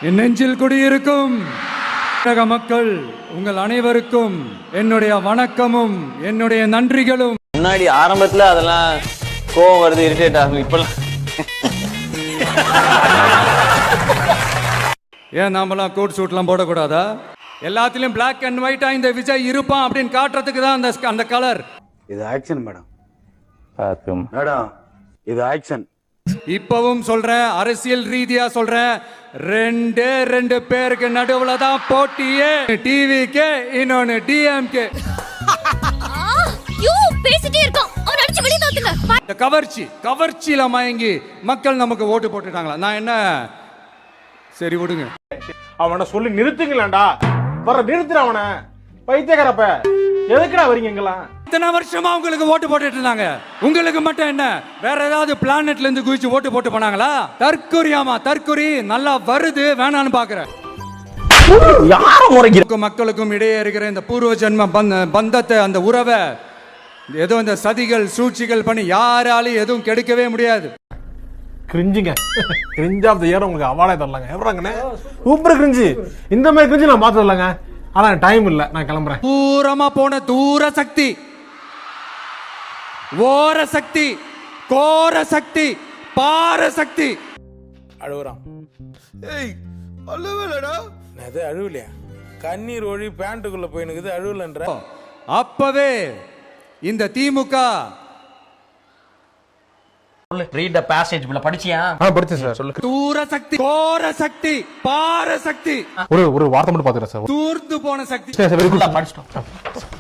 என் நெஞ்சில் குடியிருக்கும் தமிழக மக்கள் உங்கள் அனைவருக்கும் என்னுடைய வணக்கமும் என்னுடைய நன்றிகளும். முன்னாடி ஆரம்பத்துல அதெல்லாம் கோவம் வருது, இரிட்டேட் ஆகும். இப்பெல்லாம் ஏன் நாமெல்லாம் கோட் சூட்லாம் போடக்கூடாதா? எல்லாத்திலும் பிளாக் அண்ட் ஒயிட்டா இந்த விஜய் இருப்பான் அப்படின்னு காட்டுறதுக்கு தான் அந்த கலர். இது ஆக்ஷன் மேடம். பார்க்கும் மேடம் இது ஆக்ஷன். இப்பவும் சொல்றேன், அரசியல் ரீதியா சொல்றேன், ரெண்டு பேருக்கு நடுவுல தான் போட்டியே. டிவிக்கு இன்னொன்னு டிஎம்கே. கவர்ச்சியில மயங்கி மக்கள் நமக்கு ஓட்டு போட்டுட்டாங்களா? நான் என்ன சரி விடுங்க, அவனை சொல்லி நிறுத்துங்களேன்டா. வர நிறுத்துற அவனை. பைத்தியக்காரப்ப எதுக்குடா வரீங்க எங்கெல்லாம்? இத்தனை வருஷமா உங்களுக்கு ஓட்டு போட்டுட்டு இருந்தாங்க. உங்களுக்கு மட்டும் என்ன வேற ஏதாவது பிளானட்ல இருந்து குதிச்சு ஓட்டு போட்டு போனாங்களா? தற்குறியாமா தற்குறி நல்லா வருது, வேணான்னு பாக்குறேன். மக்களுக்கும் இடையே இருக்கிற இந்த பூர்வ ஜென்ம பந்தத்தை, அந்த உறவை ஏதோ இந்த சதிகள் சூழ்ச்சிகள் பண்ணி யாராலையும் எதுவும் கெடுக்கவே முடியாது. கிரிஞ்சுங்க, கிரிஞ்ச் ஆஃப் தி இயர் உங்களுக்கு அவார்டே தரலாங்க. எவ்வளோங்கண்ணே சூப்பர் கிரிஞ்சு. இந்த மாதிரி கிரிஞ்சு நான் பார்த்து தரலாங்க. ஆனா டைம் இல்லை, நான் கிளம்புறேன். தூரமா போன தூர சக்தி, ஓர சக்தி, கோர சக்தி, பார சக்தி அழுகுறான். ஏய் அழுவலடா. அது அழுவலையா? கண்ணீர் ஒழி பேண்ட்டுக்குள்ள போயினுக்குது, அழுவலன்ற. அப்பவே இந்த திமுக read the passage உள்ள படிச்சியா? படிச்சேன் சார். சொல்லு. தூர சக்தி, கோர சக்தி, பார சக்தி, ஒரு வார்த்தை மட்டும் பாத்துறேன் சார். தூர்ந்து போன சக்தி. Very good. படிச்சிட்டோம்.